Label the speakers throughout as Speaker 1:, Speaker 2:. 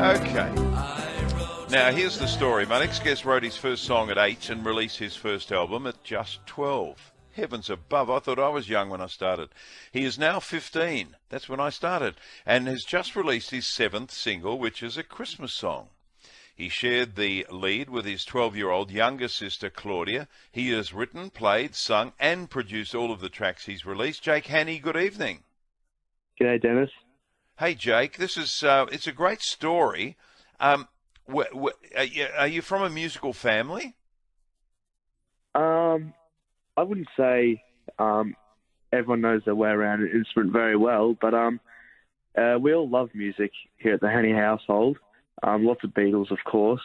Speaker 1: Okay. Now, here's the story. My next guest wrote his first song at 8 and released his first album at just 12. Heavens above, I thought I was young when I started. He is now 15. That's when I started. And has just released his 7th single, which is a Christmas song. He shared the lead with his 12-year-old younger sister, Claudia. He has written, played, sung, and produced all of the tracks he's released. Jake Hannay, good evening.
Speaker 2: G'day, Dennis.
Speaker 1: Hey, Jake, this is it's a great story. Are you from a musical family?
Speaker 2: I wouldn't say everyone knows their way around an instrument very well, but we all love music here at the Hannay household. Lots of Beatles, of course,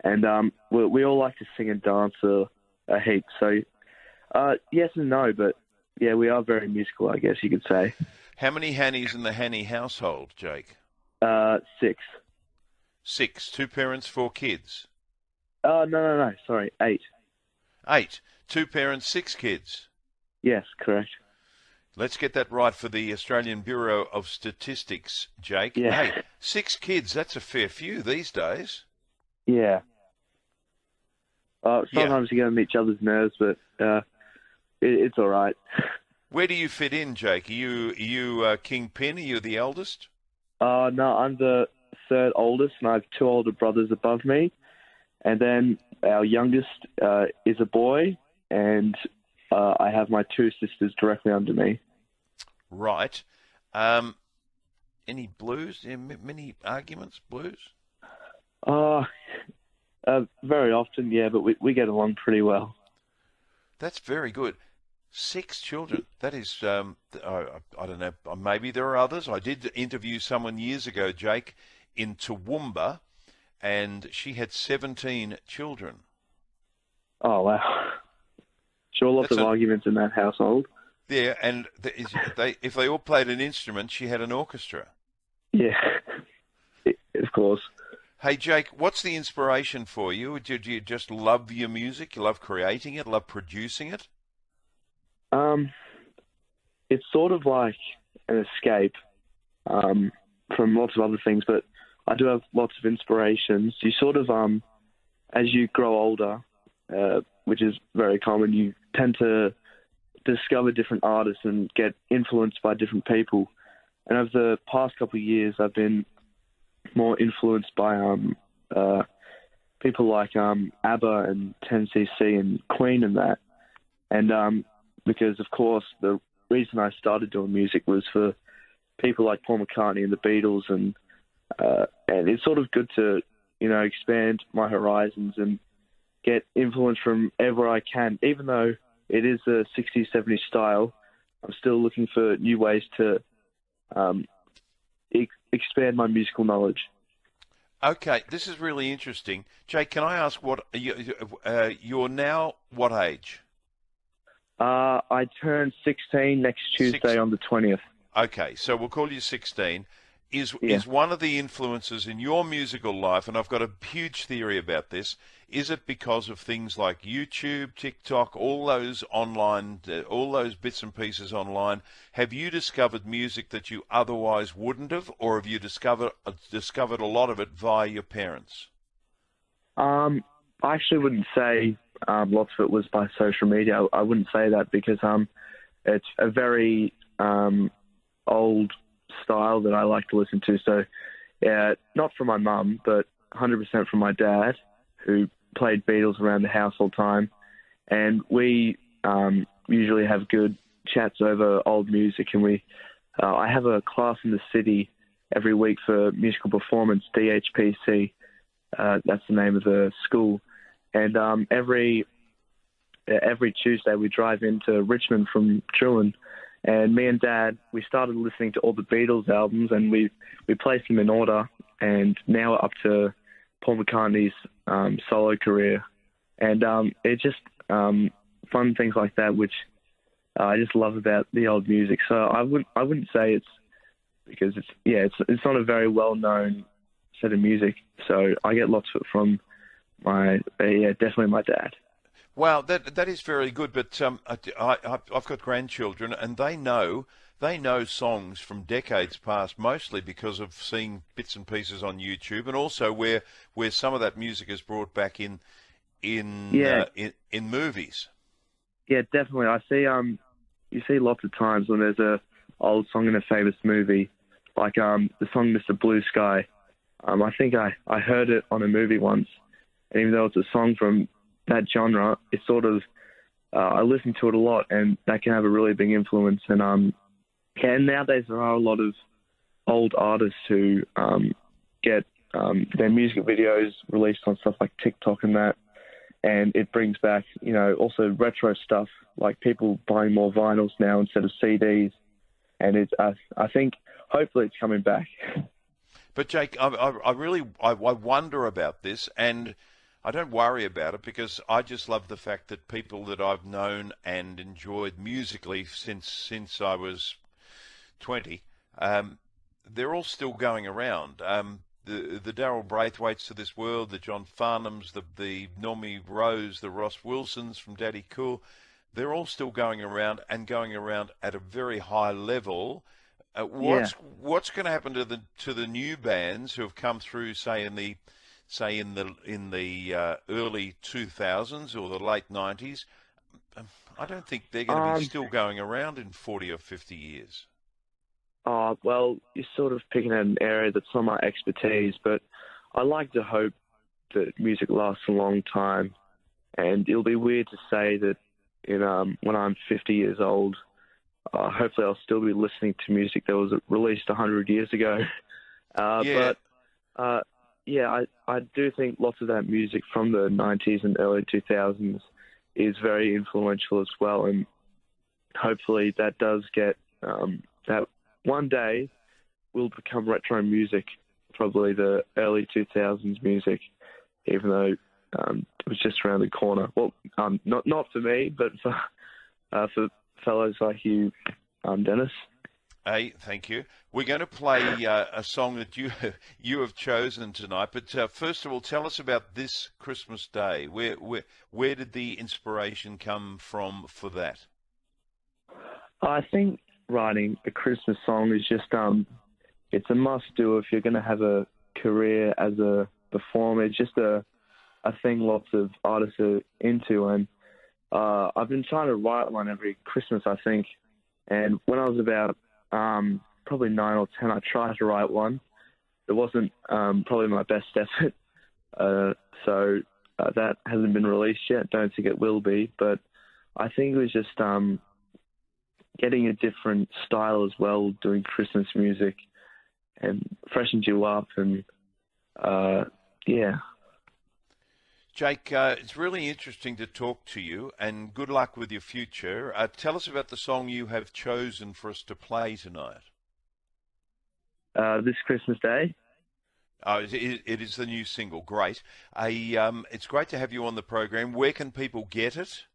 Speaker 2: and we all like to sing and dance a heap. So yes and no, but yeah, we are very musical, I guess you could say.
Speaker 1: How many Hannays in the Hannay household, Jake?
Speaker 2: 6.
Speaker 1: 6. 2 parents, 4 kids?
Speaker 2: No. Sorry, 8.
Speaker 1: 8. 2 parents, 6 kids?
Speaker 2: Yes, correct.
Speaker 1: Let's get that right for the Australian Bureau of Statistics, Jake.
Speaker 2: Yeah.
Speaker 1: Hey, 6 kids, that's a fair few these days.
Speaker 2: Yeah. Sometimes you get on each other's nerves, but it's all right.
Speaker 1: Where do you fit in, Jake? Are you kingpin? Are you the eldest?
Speaker 2: No, I'm the 3rd oldest, and I have 2 older brothers above me. And then our youngest is a boy, and I have my 2 sisters directly under me.
Speaker 1: Right. Any blues? Many arguments, blues?
Speaker 2: Very often, yeah, but we get along pretty well.
Speaker 1: That's very good. 6 children. That is, I don't know, maybe there are others. I did interview someone years ago, Jake, in Toowoomba, and she had 17 children.
Speaker 2: Oh, wow. Sure, lots of arguments in that household.
Speaker 1: Yeah, and if they all played an instrument, she had an orchestra.
Speaker 2: Yeah, of course.
Speaker 1: Hey, Jake, what's the inspiration for you? Do you just love your music? You love creating it? Love producing it?
Speaker 2: It's sort of like an escape from lots of other things, but I do have lots of inspirations. You sort of, as you grow older, which is very common, you tend to discover different artists and get influenced by different people. And over the past couple of years, I've been more influenced by people like ABBA and 10cc and Queen and that. And because, of course, the reason I started doing music was for people like Paul McCartney and the Beatles, and it's sort of good to, expand my horizons and get influence from everywhere I can. Even though it is a 60s, 70s style, I'm still looking for new ways to expand my musical knowledge.
Speaker 1: Okay, this is really interesting. Jake, can I ask you're now what age?
Speaker 2: I turn 16 next Tuesday on the 20th.
Speaker 1: Okay, so we'll call you 16. Is one of the influences in your musical life, and I've got a huge theory about this, is it because of things like YouTube, TikTok, all those online, all those bits and pieces online? Have you discovered music that you otherwise wouldn't have, or have you discovered a lot of it via your parents?
Speaker 2: I actually wouldn't say lots of it was by social media. I wouldn't say that because it's a very old style that I like to listen to. So, not from my mum, but 100% from my dad, who played Beatles around the house all the time. And we usually have good chats over old music. And I have a class in the city every week for musical performance, DHPC. That's the name of the school. And every Tuesday we drive into Richmond from Trewin. And me and Dad, we started listening to all the Beatles albums, and we placed them in order. And now we're up to Paul McCartney's solo career. And it's just fun things like that, which I just love about the old music. So I wouldn't say it's because it's not a very well known set of music. So I get lots of it from definitely my dad.
Speaker 1: Well, that is very good, but I've got grandchildren, and they know they know songs from decades past, mostly because of seeing bits and pieces on YouTube, and also where some of that music is brought back
Speaker 2: Yeah,
Speaker 1: in movies.
Speaker 2: yeah, definitely. I see. You see lots of times when there's a old song in a famous movie, like the song "Mr. Blue Sky." I think I heard it on a movie once, and even though it's a song from that genre, it's sort of I listen to it a lot, and that can have a really big influence. And nowadays there are a lot of old artists who get their music videos released on stuff like TikTok and that, and it brings back, also retro stuff, like people buying more vinyls now instead of CDs, and I think hopefully it's coming back.
Speaker 1: But Jake, I really I wonder about this, and I don't worry about it because I just love the fact that people that I've known and enjoyed musically since I was 20, they're all still going around. The Daryl Braithwaites of this world, the John Farnhams, the Normie Rose, the Ross Wilsons from Daddy Cool, they're all still going around and going around at a very high level.
Speaker 2: Yeah.
Speaker 1: What's going to happen to the new bands who have come through, say in the early 2000s or the late 90s? I don't think they're going to be still going around in 40 or 50 years.
Speaker 2: Well, you're sort of picking at an area that's not my expertise, but I like to hope that music lasts a long time, and it'll be weird to say that when I'm 50 years old, hopefully I'll still be listening to music that was released 100 years ago.
Speaker 1: Yeah.
Speaker 2: But I do think lots of that music from the 90s and early 2000s is very influential as well, and hopefully that does get that one day will become retro music, probably the early 2000s music, even though it was just around the corner. Well, not for me, but for fellows like you, Dennis.
Speaker 1: Hey, thank you. We're going to play a song that you have chosen tonight. But first of all, tell us about this Christmas Day. Where did the inspiration come from for that?
Speaker 2: I think writing a Christmas song is just it's a must-do if you're going to have a career as a performer. It's just a thing lots of artists are into, and I've been trying to write one every Christmas, I think. And when I was about probably 9 or 10, I tried to write one. It wasn't probably my best effort, so that hasn't been released yet. Don't think it will be, but I think it was just getting a different style as well, doing Christmas music, and freshens you up, and yeah.
Speaker 1: Jake, it's really interesting to talk to you, and good luck with your future. Tell us about the song you have chosen for us to play tonight.
Speaker 2: This Christmas Day.
Speaker 1: It is the new single. Great. It's great to have you on the program. Where can people get it?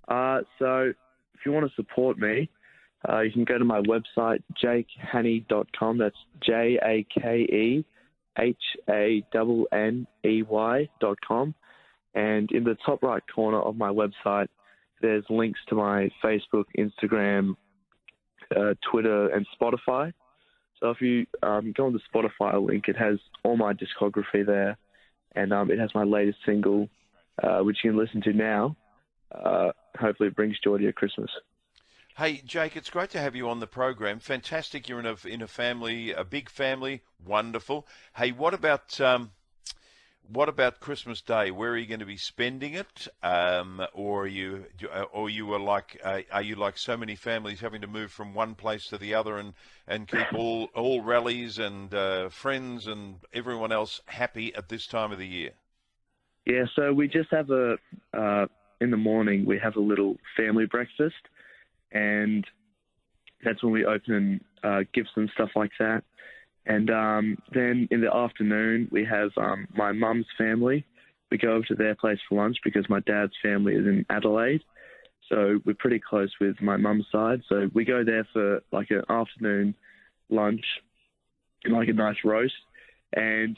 Speaker 2: So if you want to support me, you can go to my website, jakehanney.com. That's JAKEHANNEY.com. And in the top right corner of my website, there's links to my Facebook, Instagram, Twitter, and Spotify. So if you go on the Spotify link, it has all my discography there, and it has my latest single, which you can listen to now. Hopefully it brings joy to your Christmas.
Speaker 1: Hey, Jake, it's great to have you on the program. Fantastic. You're in a family, a big family. Wonderful. Hey, what about Christmas Day? Where are you going to be spending it? Or are you like so many families having to move from one place to the other and keep all rallies and friends and everyone else happy at this time of the year?
Speaker 2: Yeah, so we just have in the morning we have a little family breakfast, and that's when we open gifts and stuff like that. And then in the afternoon, we have my mum's family. We go over to their place for lunch because my dad's family is in Adelaide. So we're pretty close with my mum's side. So we go there for like an afternoon lunch and like a nice roast. And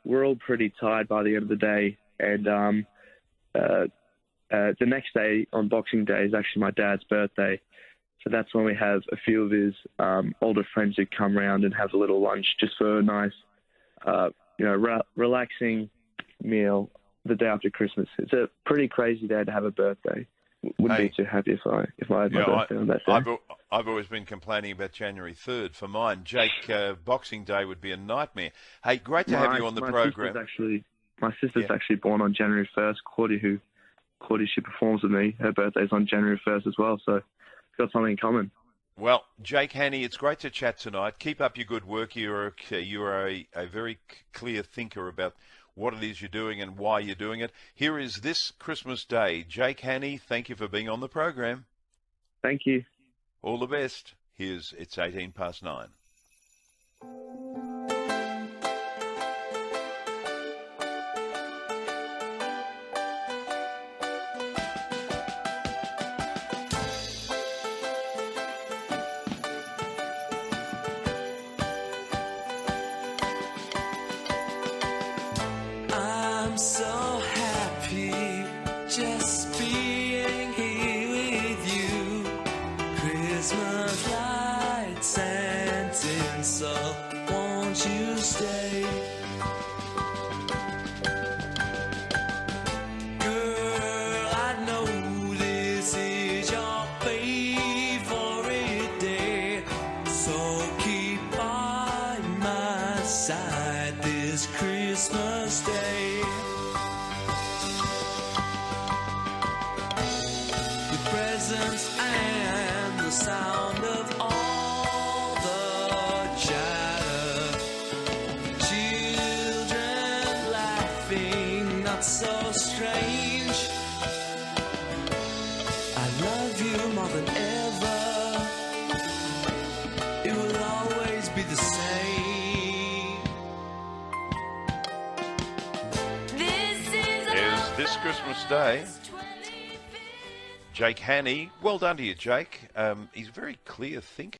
Speaker 2: we're all pretty tired by the end of the day. And the next day on Boxing Day is actually my dad's birthday. So that's when we have a few of his older friends who come round and have a little lunch just for a nice, relaxing meal the day after Christmas. It's a pretty crazy day to have a birthday. Wouldn't be too happy if I had my birthday on that day.
Speaker 1: I've always been complaining about January 3rd for mine. Jake, Boxing Day would be a nightmare. Hey, great to have you on the program.
Speaker 2: My sister's actually born on January 1st. Claudie, she performs with me. Her birthday's on January 1st as well, so we've got something in common.
Speaker 1: Well, Jake Hannay, it's great to chat tonight. Keep up your good work. You are a very clear thinker about what it is you're doing and why you're doing it. Here is This Christmas Day. Jake Hannay, thank you for being on the program.
Speaker 2: Thank you.
Speaker 1: All the best. It's 9:18.
Speaker 3: I'm so happy just being here with you. Christmas lights and tinsel, won't you stay? Girl, I know this is your favorite day, so keep by my side this Christmas Day. With presents and the sound of all the chatter, children laughing, not so strange. I love you more than ever. It will always be the same.
Speaker 1: This Christmas Day. Jake Hannay, well done to you, Jake. He's a very clear thinker.